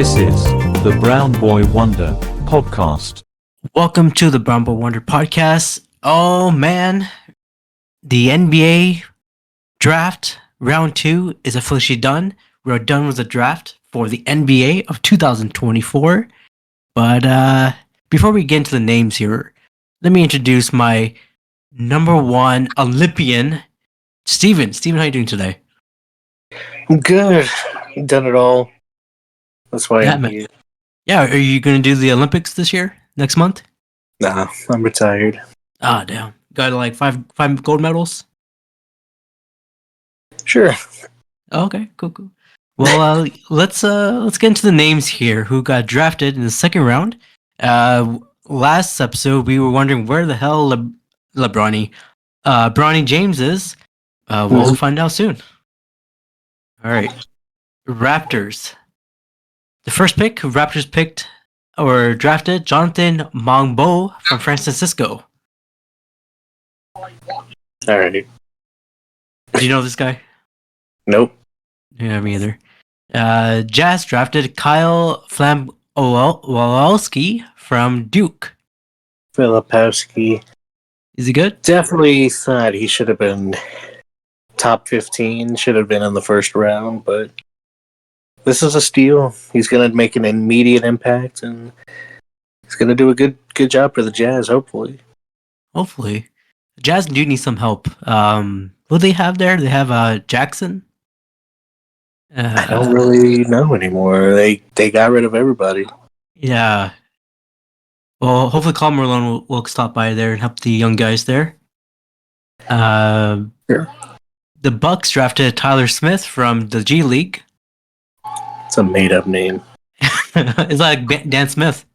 This is the Brown Boy Wonder podcast. Welcome to the Brown Boy Wonder podcast. Oh man, the NBA draft round 2 is officially done. We're done with the draft for the NBA of 2024. But before we get into the names here, let me introduce my number one Olympian, Steven. Steven, how are you doing today? I'm good. I've done it all. That's why I'm man. here. Yeah, are you going to do the Olympics this year, next month? Nah, I'm retired. Ah, damn. Got like five gold medals? Sure. Okay, cool. Well, let's get into the names here. Who got drafted in the second round? Last episode we were wondering where the hell Bronny James is. We'll find out soon. All right, Raptors. The first pick, Raptors picked or drafted Jonathan Mongbo from San Francisco. All right. Do you know this guy? Nope. Yeah, me either. Jazz drafted Kyle Flamowski from Duke. Filipowski. Is he good? Definitely thought he should have been top 15. Should have been in the first round, but this is a steal. He's going to make an immediate impact, and he's going to do a good job for the Jazz, hopefully. Hopefully. Jazz do need some help. Who they have there? They have Jackson. I don't really know anymore. They got rid of everybody. Yeah. Well, hopefully Carl Malone will stop by there and help the young guys there. Sure. The Bucks drafted Tyler Smith from the G League. It's a made-up name. It's like Dan Smith.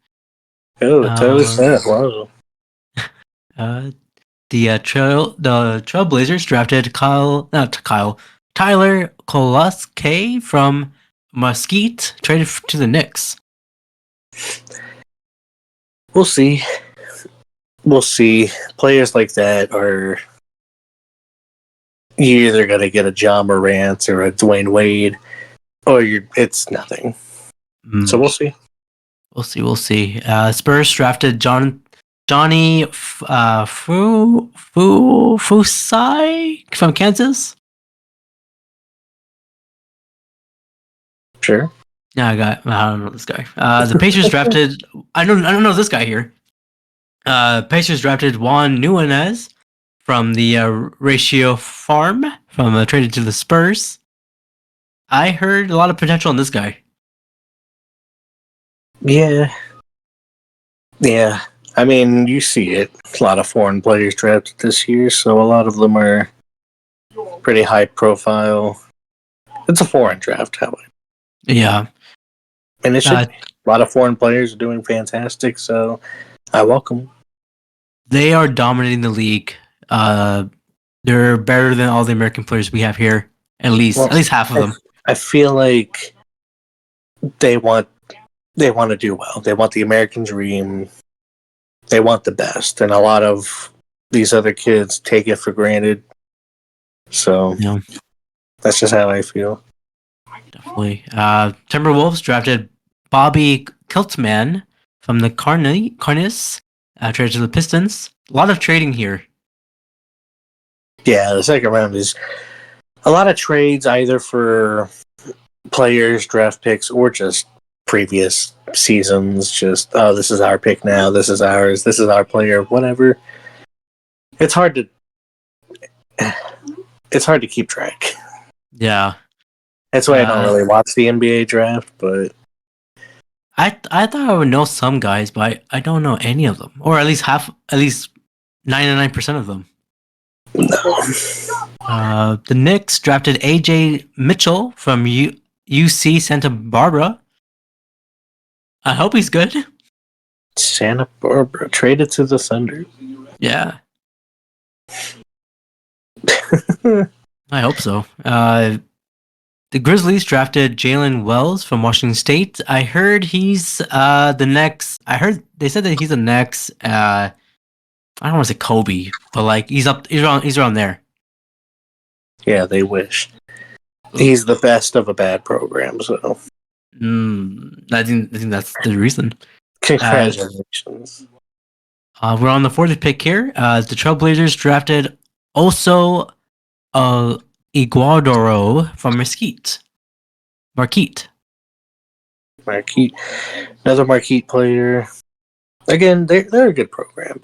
Oh, Tyler Smith. Wow. The Trailblazers drafted Tyler Koloske from Mesquite, traded to the Knicks. We'll see. Players like that are you either got to get a Ja Morant or a Dwayne Wade, or it's nothing. So we'll see. We'll see. Spurs drafted Johnny Fusai from Kansas. Sure. Yeah, I don't know this guy. The Pacers drafted. I don't know this guy here. Pacers drafted Juan Nunes from the Ratio Farm from traded to the Spurs. I heard a lot of potential in this guy. Yeah. I mean, you see it. A lot of foreign players drafted this year, so a lot of them are pretty high profile. It's a foreign draft, however. Yeah. And it should a lot of foreign players are doing fantastic, so I welcome them. They are dominating the league. They're better than all the American players we have here. At least half of them. I feel like they want to do well. They want the American dream. They want the best, and a lot of these other kids take it for granted. So that's just how I feel. Definitely. Timberwolves drafted Bobby Kiltman from the Carnets, traded to the Pistons. A lot of trading here. Yeah, the second round is a lot of trades, either for players, draft picks, or just previous seasons. Just, this is our pick now. This is ours. This is our player. Whatever. It's hard to keep track. Yeah. That's why I don't really watch the NBA draft, but I thought I would know some guys, but I don't know any of them, or at least 99% of them. No. The Knicks drafted AJ Mitchell from UC Santa Barbara. I hope he's good. Santa Barbara traded to the Thunder. Yeah. I hope so. The Grizzlies drafted Jalen Wells from Washington State. I heard he's the next. I heard they said that he's the next. I don't want to say Kobe, but like he's around there. Yeah, they wish. He's the best of a bad program, so I think that's the reason. Congratulations. We're on the fourth pick here. The Trailblazers drafted also Iguodaro from Mesquite. Marquette. Marquette, another Marquette player. Again, they're a good program,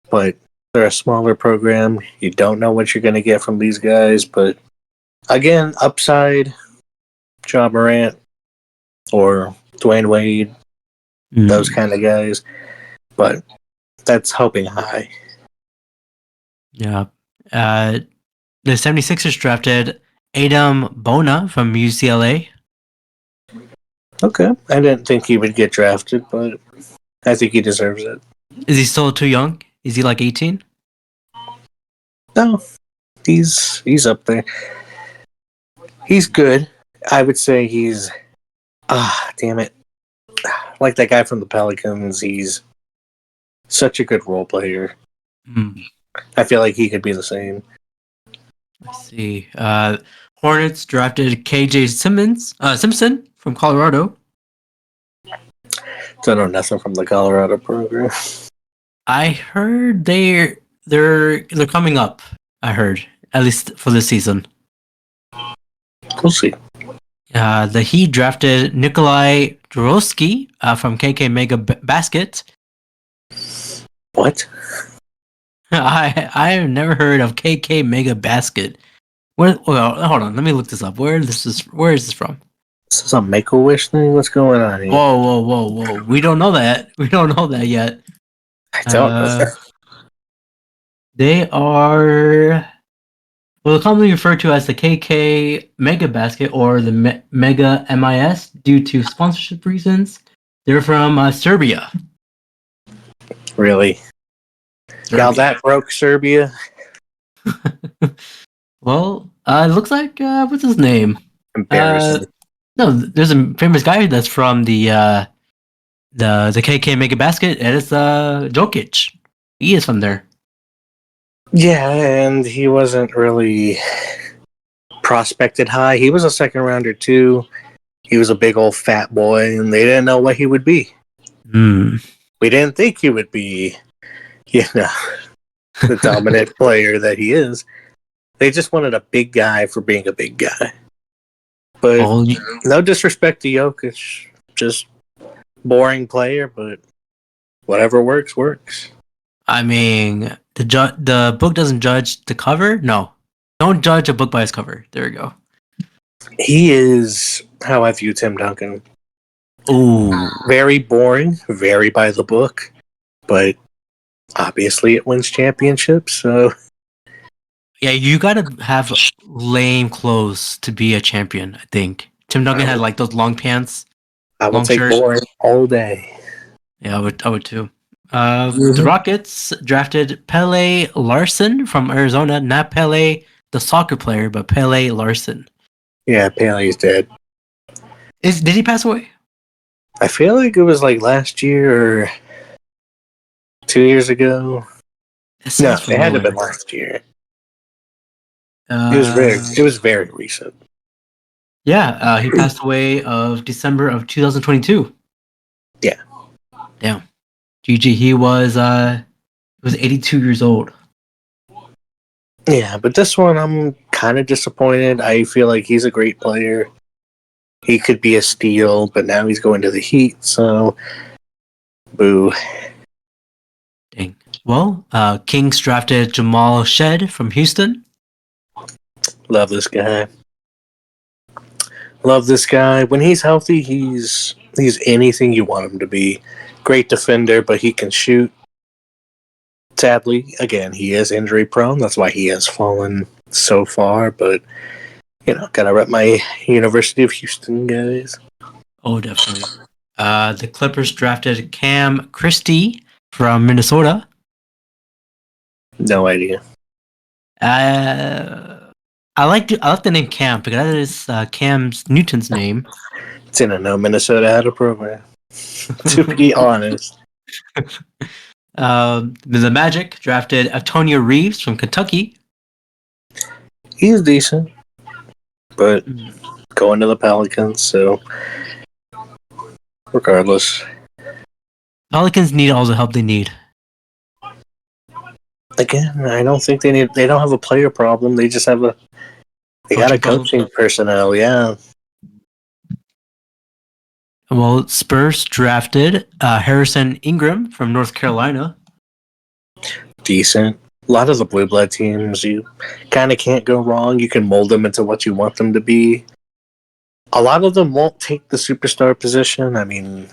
but they're a smaller program. You don't know what you're going to get from these guys, but again, upside, Ja Morant or Dwayne Wade, those kind of guys. But that's hoping high. Yeah. The 76ers drafted Adam Bona from UCLA. Okay, I didn't think he would get drafted, but I think he deserves it. Is he still too young? Is he like 18? No, he's up there. He's good. I would say he's damn it. Like that guy from the Pelicans, he's such a good role player. I feel like he could be the same. Let's see. Hornets drafted KJ Simpson from Colorado. Don't know nothing from the Colorado program. I heard they're coming up. I heard, at least for this season. We'll see. The Heat drafted Nikolai Drosky from KK Mega Basket. What? I have never heard of KK Mega Basket. Well, hold on, let me look this up. Where is this from? This is a Make-A-Wish thing? What's going on here? Whoa. We don't know that. We don't know that yet. I don't know that. They are commonly referred to as the KK Mega Basket or the Mega MIS due to sponsorship reasons. They're from Serbia. Really? Now that broke Serbia? Well, it looks like what's his name? Embarrassing. No, there's a famous guy that's from the KK Mega Basket, and it's Jokic. He is from there. Yeah, and he wasn't really prospected high. He was a second rounder too. He was a big old fat boy, and they didn't know what he would be. We didn't think he would be, the dominant player that he is. They just wanted a big guy for being a big guy. But no disrespect to Jokic, just boring player, but whatever works, works. I mean, the book doesn't judge the cover. No, don't judge a book by its cover. There we go. He is how I view Tim Duncan. Ooh, very boring, very by the book, but obviously it wins championships. So yeah, you gotta have lame clothes to be a champion. I think Tim Duncan had like those long pants. I would take boring all day. Yeah, I would too. The Rockets drafted Pele Larson from Arizona. Not Pele, the soccer player, but Pele Larson. Yeah, Pele's dead. Did he pass away? I feel like it was like last year or 2 years ago. No, it had to have been last year. It was very recent. Yeah, he passed away of December of 2022. Yeah. Damn. GG, he was 82 years old. Yeah, but this one I'm kind of disappointed. I feel like he's a great player. He could be a steal, but now he's going to the Heat, so boo. Dang. Well, Kings drafted Jamal Shed from Houston. Love this guy. Love this guy. When he's healthy, he's anything you want him to be. Great defender, but he can shoot. Sadly, again, he is injury prone. That's why he has fallen so far, but gotta rep my University of Houston guys. Oh, definitely. The Clippers drafted Cam Christie from Minnesota. No idea. I like the name Cam because that is Cam Newton's name. Didn't know Minnesota had a program. To be honest. The Magic drafted Antonio Reeves from Kentucky. He's decent, but going to the Pelicans, so regardless. Pelicans need all the help they need. Again, I don't think they don't have a player problem. They just have they got a Coaching coaching personnel, yeah. Well, Spurs drafted Harrison Ingram from North Carolina. Decent. A lot of the blue blood teams, you kind of can't go wrong. You can mold them into what you want them to be. A lot of them won't take the superstar position. I mean,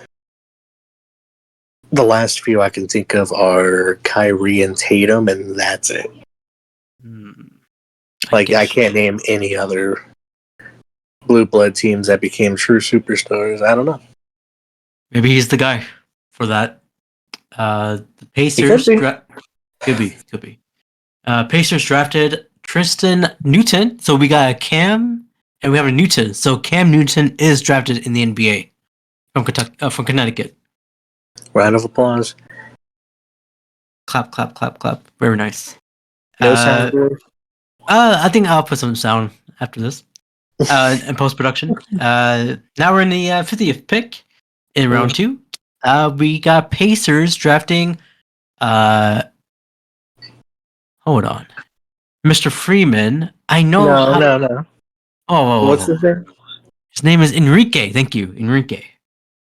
the last few I can think of are Kyrie and Tatum, and that's it. I can't name any other blue blood teams that became true superstars. I don't know. Maybe he's the guy for that. The Pacers could be. Pacers drafted Tristan Newton. So we got a Cam and we have a Newton. So Cam Newton is drafted in the NBA from Connecticut. Round of applause. Clap, clap, clap, clap. Very nice. No sound good. I think I'll put some sound after this. In post production. Now we're in the 50th pick in round 2. We got Pacers drafting. Hold on, Mr. Freeman. I know. No. Oh, what's his name? His name is Enrique. Thank you, Enrique.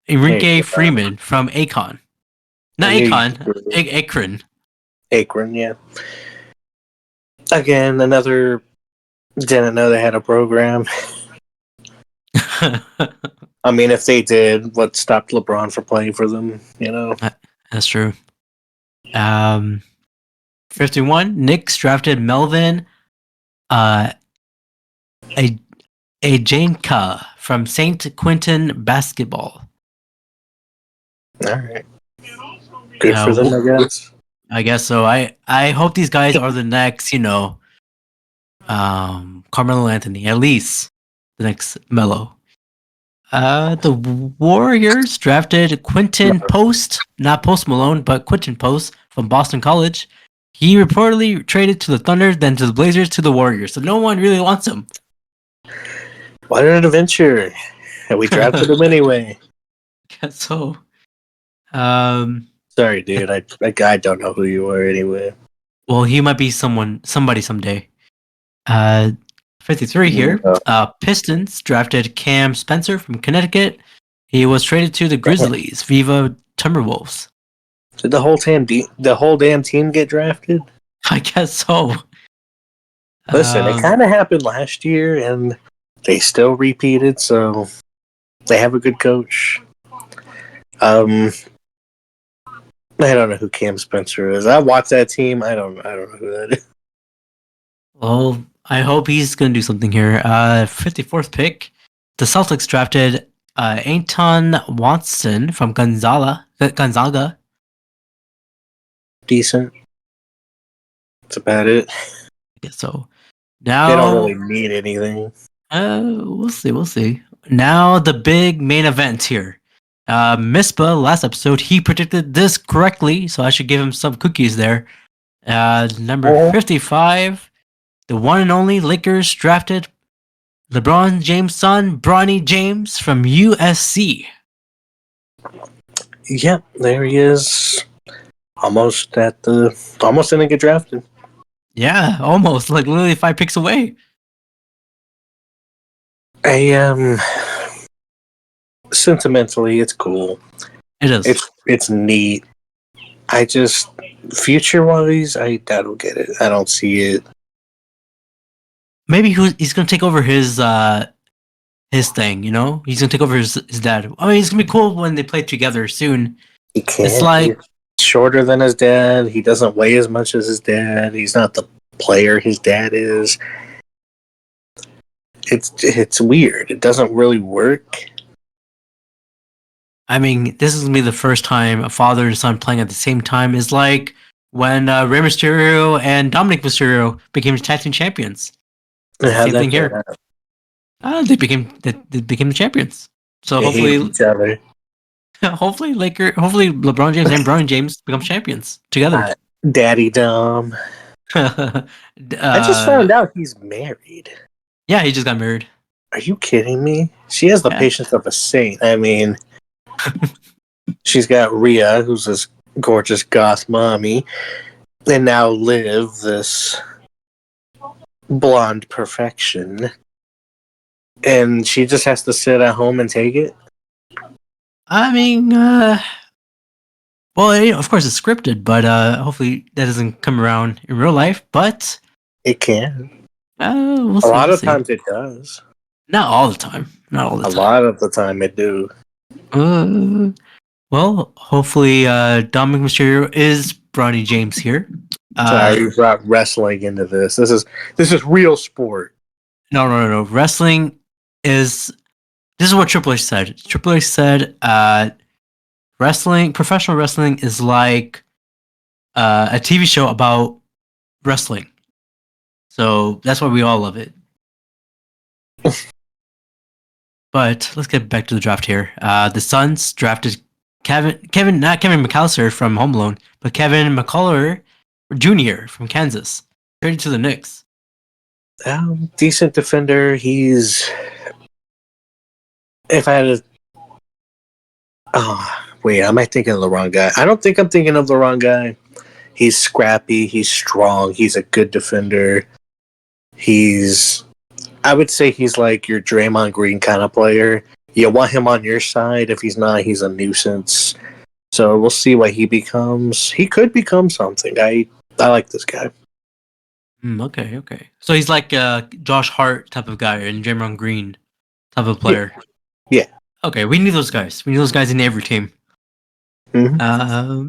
Enrique Freeman from Akron. Not Akron. Akron, yeah. Again, another didn't know they had a program. I mean, if they did, what stopped LeBron from playing for them? You know, that's true. 51. Knicks drafted Melvin, Ajanka from Saint Quentin Basketball. All right. Good for them, I guess. I guess so. I hope these guys are the next, Carmelo Anthony, at least the next Melo. The Warriors drafted Quentin Post, not Post Malone, but Quentin Post from Boston College. He reportedly traded to the Thunder, then to the Blazers, to the Warriors. So no one really wants him. What an adventure! And we drafted him anyway. Guess so. Sorry, dude. I don't know who you are anyway. Well, he might be somebody someday. 53 here. Pistons drafted Cam Spencer from Connecticut. He was traded to the Grizzlies, Viva Timberwolves. Did the whole damn team get drafted? I guess so. Listen, it kind of happened last year, and they still repeated. So they have a good coach. I don't know who Cam Spencer is. I watched that team. I don't know who that is. Well, I hope he's going to do something here. 54th pick. The Celtics drafted Anton Watson from Gonzaga. Decent. That's about it. I guess so. Now they don't really need anything. We'll see. Now the big main event here. Mispa, last episode, he predicted this correctly, so I should give him some cookies there. Number 55, the one and only Lakers drafted LeBron James' son, Bronny James from USC. Yep, there he is. Almost didn't get drafted. Yeah, almost. Like literally 5 picks away. Sentimentally, it's cool. It is. It's neat. I just future-wise, I don't get it. I don't see it. Maybe he's gonna take over his thing. He's gonna take over his dad. I mean, it's gonna be cool when they play together soon. He can't. It's like he's shorter than his dad. He doesn't weigh as much as his dad. He's not the player his dad is. It's weird. It doesn't really work. I mean, this is gonna be the first time a father and son playing at the same time. Is like when Rey Mysterio and Dominic Mysterio became tag team champions. Same thing here. They became the champions. So hopefully LeBron James and Bronny James become champions together. Daddy Dom. I just found out he's married. Yeah, he just got married. Are you kidding me? She has the patience of a saint. I mean, She's got Rhea, who's this gorgeous goth mommy, and now Liv, this blonde perfection. And she just has to sit at home and take it. I mean, well, of course it's scripted, but hopefully that doesn't come around in real life. But It can. we'll A see. lot We'll of see. times it does. Not all the time. Not all the A time. lot of the time it do. Well, hopefully Dominic Mysterio is Bronny James here. Sorry, you brought wrestling into this. This is real sport. No. Wrestling is. This is what Triple H said. Triple H said, professional wrestling is like a TV show about wrestling. So that's why we all love it. But let's get back to the draft here. The Suns drafted not Kevin McAllister from Home Alone, but Kevin McCullough Jr. from Kansas. Traded to the Knicks. Decent defender. He's. If I had to. Oh, wait, am I thinking of the wrong guy? I don't think I'm thinking of the wrong guy. He's scrappy. He's strong. He's a good defender. I would say he's like your Draymond Green kind of player. You want him on your side. If he's not, he's a nuisance. So we'll see what he becomes. He could become something. I like this guy. Okay. So he's like a Josh Hart type of guy and Draymond Green type of player. Yeah. Okay, we need those guys. We need those guys in every team. Mm-hmm. All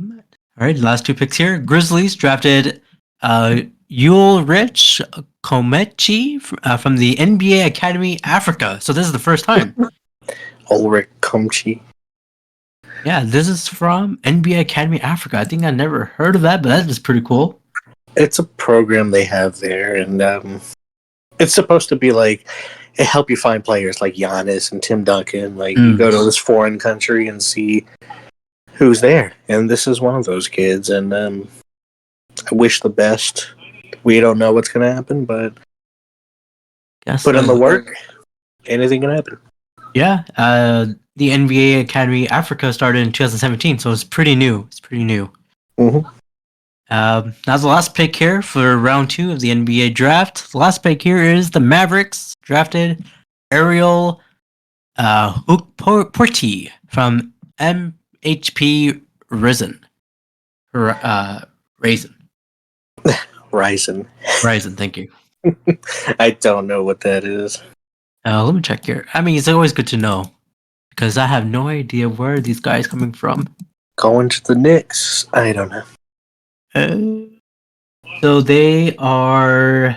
right, the last two picks here. Grizzlies drafted Ulrich Komechi from the NBA Academy Africa. So this is the first time. Ulrich Komechi. Yeah, this is from NBA Academy Africa. I think I never heard of that, but that is pretty cool. It's a program they have there, and it's supposed to be like it help you find players like Giannis and Tim Duncan. Like you go to this foreign country and see who's there, and this is one of those kids. And I wish the best. We don't know what's going to happen, but put in the work. Anything can happen. Yeah, the NBA Academy Africa started in 2017, so it's pretty new. Mm-hmm. That's the last pick here for round 2 of the NBA draft. The last pick here is the Mavericks drafted Ariel Porti from MHP Raisin. Ryzen, thank you. I don't know what that is. Let me check here. I mean, it's always good to know because I have no idea where these guys coming from. Going to the Knicks. I don't know. So they are.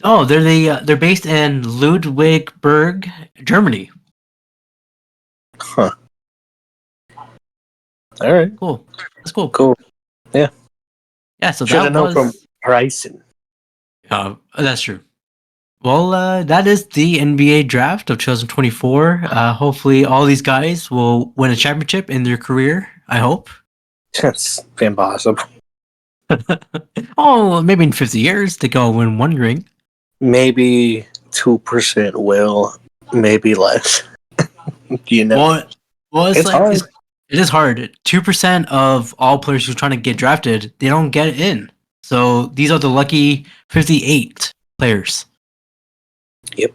Oh, they're based in Ludwigsburg, Germany. Huh. All right. Cool. That's cool. Cool. Yeah. Yeah. So should have that known was from Bryson. That's true. Well, that is the NBA draft of 2024. Hopefully, all these guys will win a championship in their career. I hope. That's impossible. Oh, maybe in 50 years they go win one ring. Maybe 2% will, maybe less. You know, Well, it's hard. It is hard. 2% of all players who are trying to get drafted, they don't get in. So these are the lucky 58 players. Yep.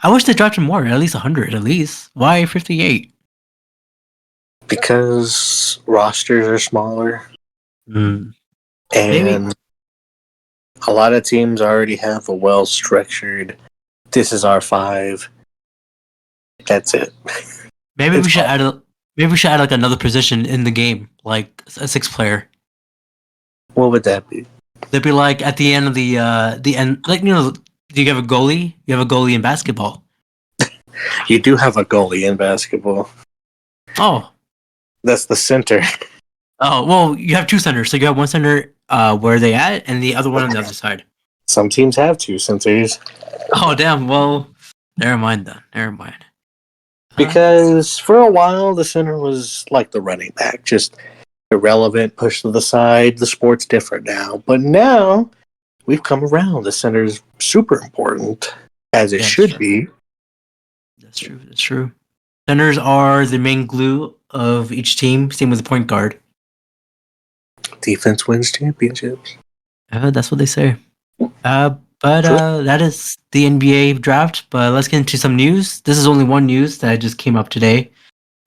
I wish they drafted more, at least 100, at least. Why 58? Because rosters are smaller. And Maybe. a lot of teams already have a well-structured, this is our 5. That's it. Maybe we should add like another position in the game, like a 6th player. What would that be? They'd be like at the end of the end, like, do you have a goalie? You have a goalie in basketball. You do have a goalie in basketball. Oh. That's the center. Oh, well, you have 2 centers. So you have one center where they at, and the other one on the other side. Some teams have 2 centers. Oh, damn. Well, never mind then. Never mind. Because for a while, the center was like the running back, just irrelevant, pushed to the side. The sport's different now. But now, we've come around. The center's super important, as it should be. That's true. Centers are the main glue of each team. Same with the point guard. Defense wins championships. That's what they say. But True. that is the NBA draft. But let's get into some news. This is only one news that just came up today.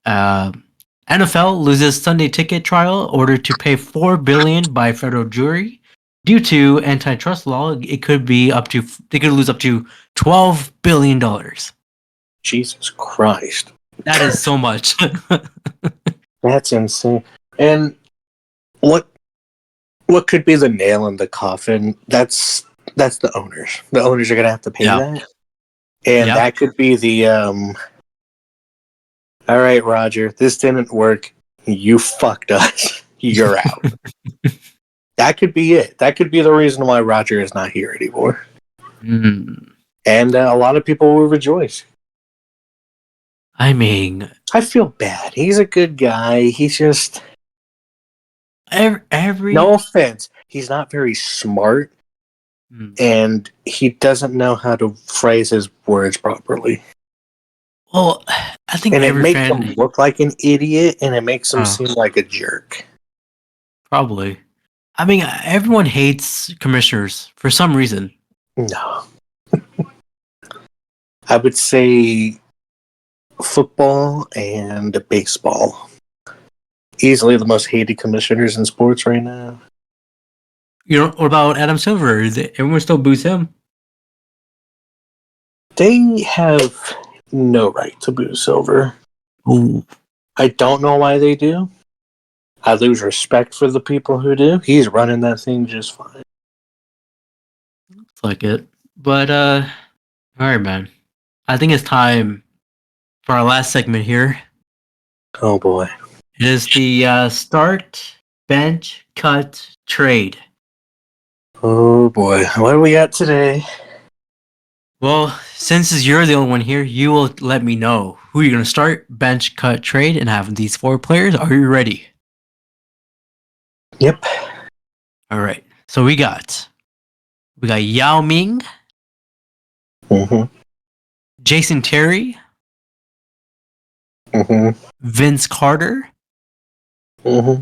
NFL loses Sunday ticket trial ordered to pay $4 billion by federal jury due to antitrust law. It could be up to they could lose up to $12 billion. Jesus Christ. That is so much. That's insane. And what could be the nail in the coffin? That's the owners. The owners are gonna have to pay Yeah. that. And that could be the all right, Roger, this didn't work. You fucked us. You're out. That could be it. That could be the reason why Roger is not here anymore. Mm. And a lot of people will rejoice. I mean, I feel bad. He's a good guy. He's just every no offense. He's not very smart, and he doesn't know how to phrase his words properly. Well, I think And it every makes fan him look like an idiot, and it makes him Oh. seem like a jerk. probably. I mean, everyone hates commissioners for some reason. No. I would say football and baseball. Easily the most hated commissioners in sports right now. You know, what about Adam Silver? Everyone still boos him. They have no right to boo Silver. Ooh. I don't know why they do. I lose respect for the people who do. He's running that thing just fine. Looks like it. But all right, man. I think it's time for our last segment here. Oh boy. It is the start, bench, cut, trade. Oh boy. What do we got today? Well, since you're the only one here, you will let me know who you're going to start, bench, cut, trade, and have these 4 players. Are you ready? Yep. All right. So we got Yao Ming, Mm-hmm. Jason Terry, Mm-hmm. Vince Carter, Mm-hmm.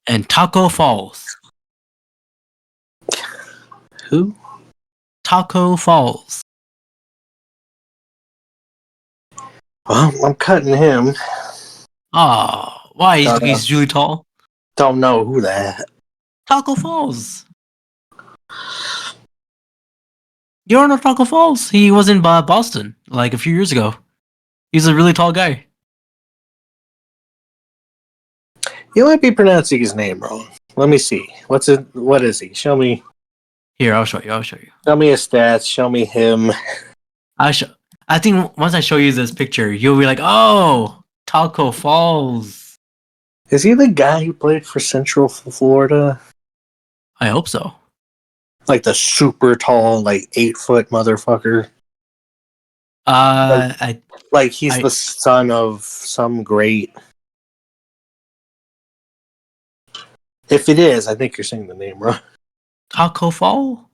and Taco Falls. Who? Taco Falls. Well, I'm cutting him. Oh, why? He's really tall. Don't know who that. Taco Falls. You don't know Taco Falls? He was in Boston like a few years ago. He's a really tall guy. You might be pronouncing his name wrong. Let me see. What is he? Show me. Here, I'll show you. Show me his stats. Show me him. I think once I show you this picture, you'll be like, "Oh, Taco Falls." Is he the guy who played for Central Florida? I hope so. Like the super tall, like 8-foot motherfucker. Like he's the son of some great. If it is, I think you're saying the name wrong. Taco Fall.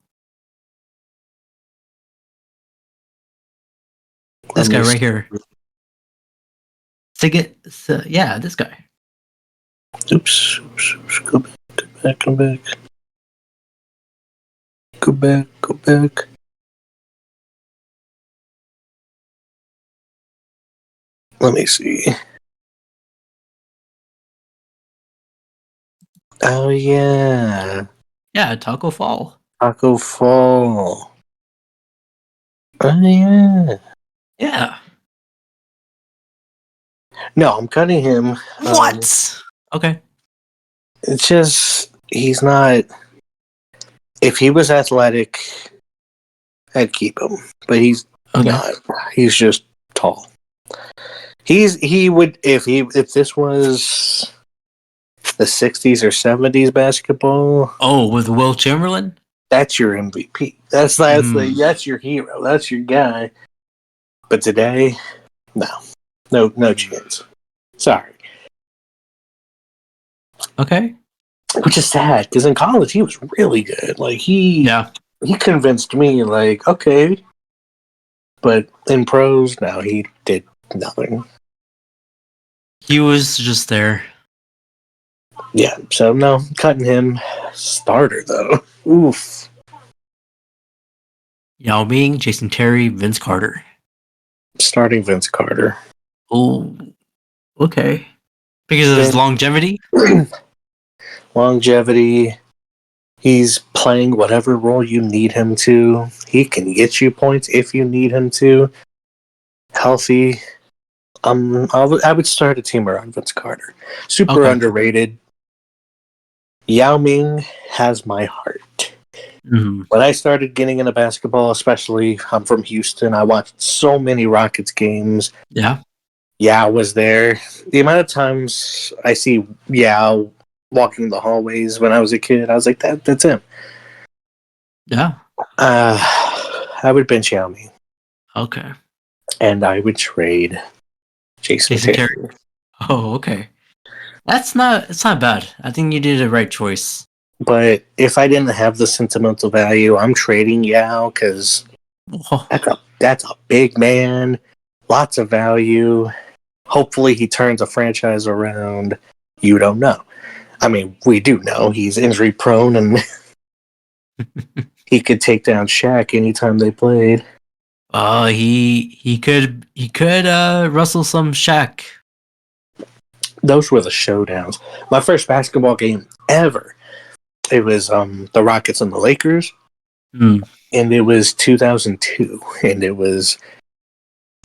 This guy right here. Yeah, this guy. Oops. Go back. Go back. Let me see. Oh, yeah. Yeah, Taco Fall. Taco Fall. Oh, yeah. Yeah. No, I'm cutting him. What? Okay. It's just, he's not. If he was athletic, I'd keep him. But he's not. He's just tall. He would, if this was the 60s or 70s basketball. Oh, with Will Chamberlain? That's your MVP. That's your hero. That's your guy. But today, no chance. Sorry. Okay. Which is sad because in college he was really good. Like he convinced me. Like okay, but in pros, no, he did nothing. He was just there. Yeah, so no, cutting him. Starter, though. Oof. Yao Ming, Jason Terry, Vince Carter. Starting Vince Carter. Oh, okay. Because of his longevity? Longevity. He's playing whatever role you need him to. He can get you points if you need him to. Healthy. I would start a team around Vince Carter. Super Okay. underrated. Yao Ming has my heart. Mm-hmm. When I started getting into basketball, especially, I'm from Houston. I watched so many Rockets games. Yeah. Yao was there. The amount of times I see Yao walking the hallways when I was a kid, I was like, that's him. Yeah. I would bench Yao Ming. Okay. And I would trade Jason Terry. Oh, okay. It's not bad. I think you did the right choice. But if I didn't have the sentimental value, I'm trading Yao because Oh, that's a big man, lots of value. Hopefully, he turns a franchise around. You don't know. I mean, we do know he's injury prone, and he could take down Shaq anytime they played. he could wrestle some Shaq. Those were the showdowns. My first basketball game ever. It was the Rockets and the Lakers, Mm. and it was 2002, and it was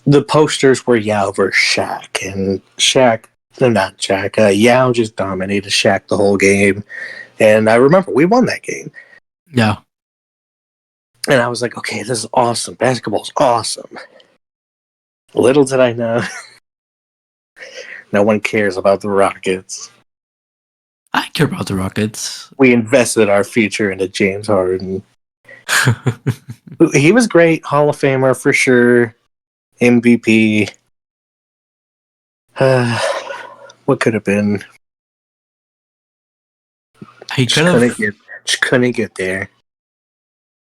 the posters were Yao versus Shaq, and not Shaq, Yao just dominated Shaq the whole game, and I remember we won that game, Yeah. and I was like, okay, this is awesome. Basketball's awesome. Little did I know, no one cares about the Rockets. I care about the Rockets. We invested our future into James Harden. He was great, Hall of Famer for sure, MVP. What could have been? He could have. Just couldn't get there.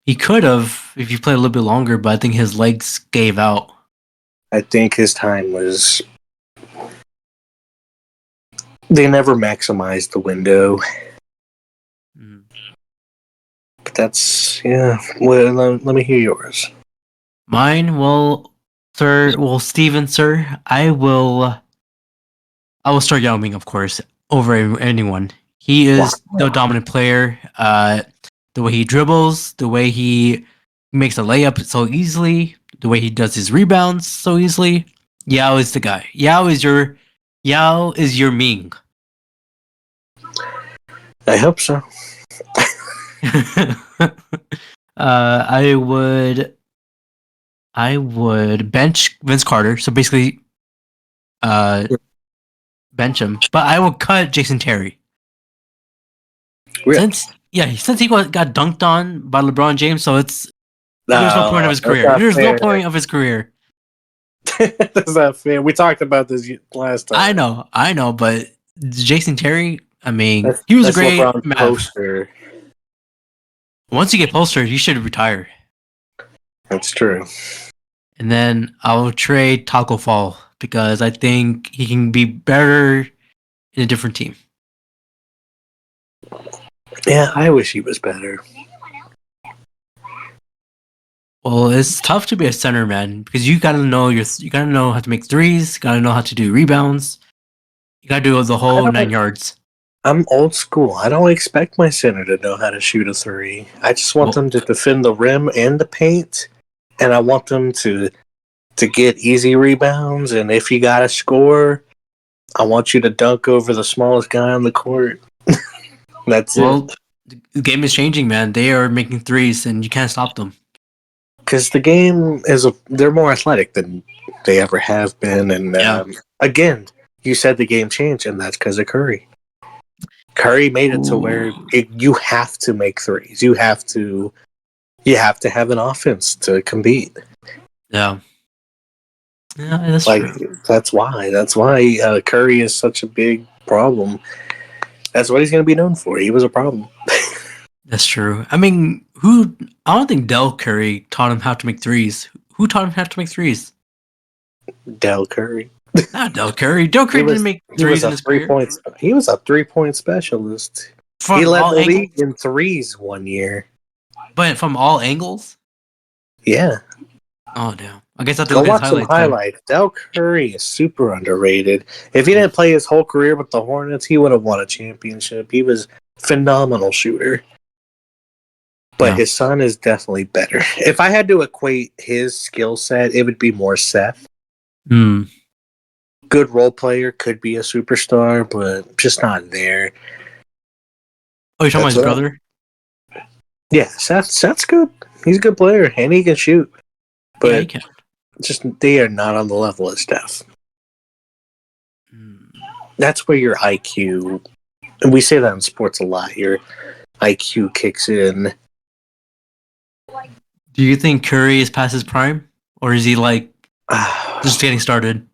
He could have if you played a little bit longer, but I think his legs gave out. I think his time was. They never maximized the window. Mm. But that's yeah. Well, let me hear yours. Mine, well, Steven, sir, I will start Yao Ming, of course, over anyone. He is the dominant player. The way he dribbles, the way he makes a layup so easily, the way he does his rebounds so easily. Yao is the guy. Yao is your Ming. I hope so. I would bench Vince Carter. So basically, bench him. But I would cut Jason Terry. Really? Since he got dunked on by LeBron James, so there's no point of his that's career. not There's fair. no point of his career. That's not fair. We talked about this last time. I know, but Jason Terry, I mean, That's, he was a that's great LeBron's Mav. poster. Once you get postered, you should retire. That's true. And then I'll trade Taco Fall because I think he can be better in a different team. Yeah, I wish he was better. Well, it's tough to be a center, man, because you gotta know how to make threes, you gotta know how to do rebounds, you gotta do the whole 9 yards. I'm old school. I don't expect my center to know how to shoot a three. I just want them to defend the rim and the paint, and I want them to get easy rebounds. And if you got to score, I want you to dunk over the smallest guy on the court. That's it. The game is changing, man. They are making threes, and you can't stop them. Because the game they're more athletic than they ever have been. And again, you said the game changed, and that's because of Curry. Curry made it to where you have to make threes. You have to have an offense to compete. Yeah, that's true. That's why Curry is such a big problem. That's what he's going to be known for. He was a problem. That's true. I mean, I don't think Del Curry taught him how to make threes. Who taught him how to make threes? Del Curry. Not Del Curry. Del Curry didn't make threes in his career. He was a 3-point specialist. From He led all the angles? league in threes one year. But from all angles? Yeah. Oh, damn. I guess I have to Go look at his watch some highlights then. highlights. Del Curry is super underrated. If he didn't play his whole career with the Hornets, he would have won a championship. He was a phenomenal shooter. But Yeah. his son is definitely better. If I had to equate his skill set, it would be more Seth. Hmm. Good role player, could be a superstar, but just not there. Oh, you're talking about That's his all. brother? Yeah, Seth's good. He's a good player, and he can shoot. But Yeah, he can. just they are not on the level of Steph. Hmm. That's where your IQ, and we say that in sports a lot, your IQ kicks in. Do you think Curry is past his prime? Or is he like just getting started?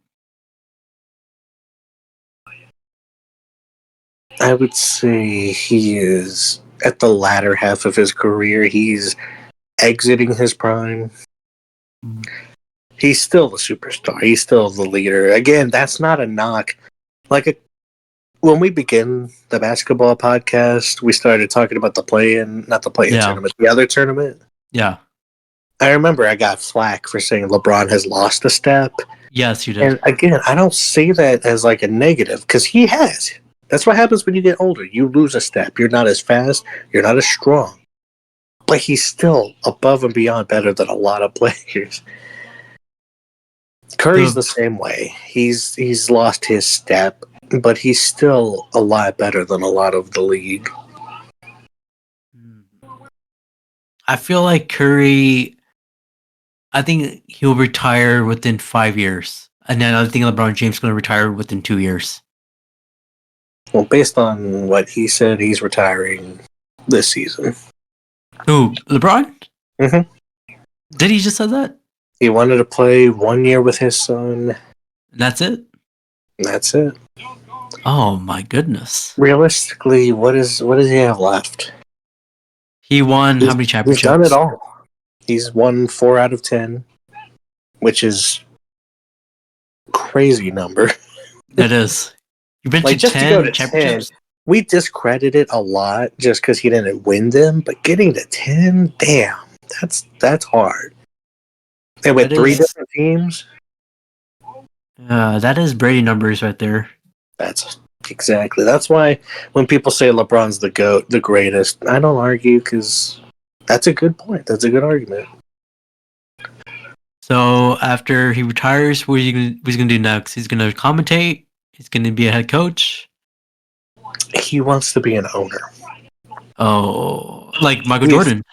I would say he is at the latter half of his career. He's exiting his prime. He's still the superstar. He's still the leader. Again, that's not a knock. When we begin the basketball podcast, we started talking about the play-in, not the play-in tournament, the other tournament. Yeah. I remember I got flack for saying LeBron has lost a step. Yes, you did. And again, I don't say that as like a negative because he has. That's what happens when you get older. You lose a step. You're not as fast. You're not as strong. But he's still above and beyond better than a lot of players. Curry's the same way. He's lost his step, but he's still a lot better than a lot of the league. I feel like Curry, I think he'll retire within 5 years. And then I think LeBron James is going to retire within 2 years. Well, based on what he said, he's retiring this season. Who? LeBron? Mm-hmm. Did he just say that? He wanted to play 1 year with his son. And that's it? That's it. Oh my goodness. Realistically, what does he have left? He won how many championships? He's done it all. He's won 4 out of 10, which is crazy number. It is. You've been Like, to just to 10 go to championships? 10, we discredit it a lot just because he didn't win them, but getting to 10, damn, that's hard. And with That 3 is- different teams, that is Brady numbers right there. that's exactly. That's why when people say LeBron's the GOAT, the greatest, I don't argue because that's a good point. That's a good argument. So after he retires, what's he gonna do next? He's gonna commentate. He's gonna be a head coach. He wants to be an owner. Oh, like Michael Jordan.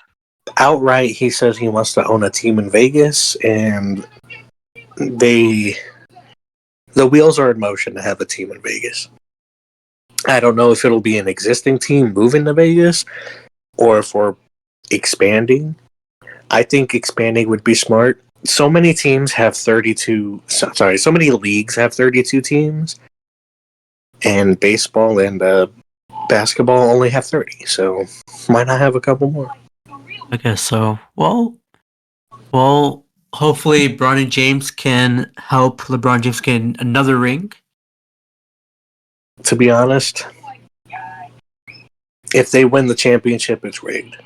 Outright, he says he wants to own a team in Vegas, and the wheels are in motion to have a team in Vegas. I don't know if it'll be an existing team moving to Vegas or if we're expanding. I think expanding would be smart. So many teams have 32. So many leagues have 32 teams, and baseball and basketball only have 30. So why not have a couple more? I guess so. Well. Hopefully, Bronny James can help LeBron James get another ring. To be honest, if they win the championship, it's rigged.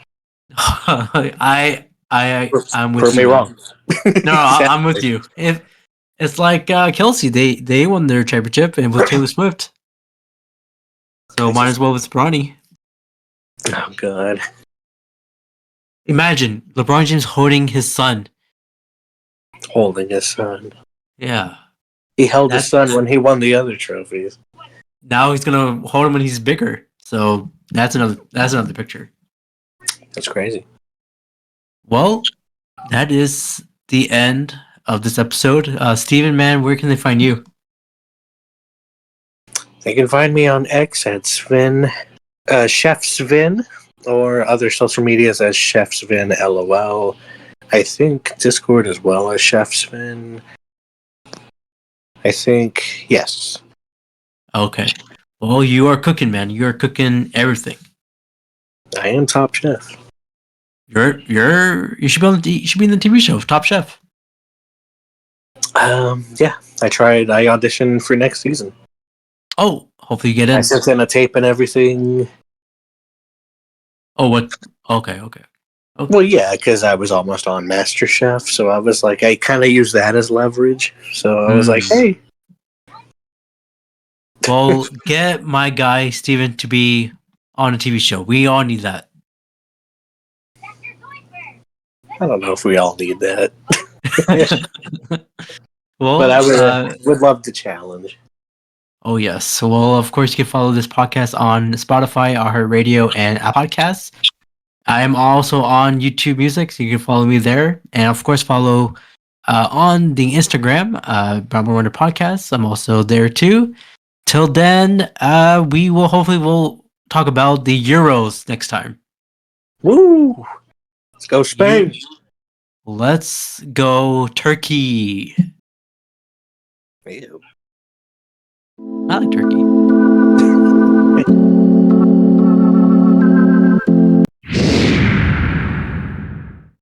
I'm with Prove you. me wrong. No, I'm with you. If it's like Kelsey, they won their championship and with Taylor Swift, so might as well with Bronny. Oh God! Imagine LeBron James holding his son. Holding his son. Yeah. He held his son when he won the other trophies. Now he's gonna hold him when he's bigger. So that's another picture. That's crazy. Well, that is the end of this episode. Steven, man, where can they find you? They can find me on X at Sven, Chef Sven, or other social medias as Chef Sven LOL. I think Discord as well as Chef Sven. I think yes. Okay. Well, you are cooking, man. You are cooking everything. I am Top Chef. You should be on you should be in the TV show Top Chef. Yeah, I tried. I auditioned for next season. Oh, hopefully you get I in. sent in a tape and everything. Oh, what? Okay, okay. Well, yeah, because I was almost on MasterChef, so I was like, I kind of used that as leverage. So I was like, Hmm. hey, Well, get my guy Steven to be on a TV show. We all need that. I don't know if we all need that, but Well, I would love the challenge. oh yes. Well, of course, you can follow this podcast on Spotify, iHeartRadio, and Apple Podcasts. I am also on YouTube Music, so you can follow me there, and of course, follow on the Instagram, Brown Boy Wonder Podcast. I'm also there too. Till then, we will hopefully we'll talk about the Euros next time. Woo! Let's go Spain. Let's go Turkey. Ew. I like Turkey.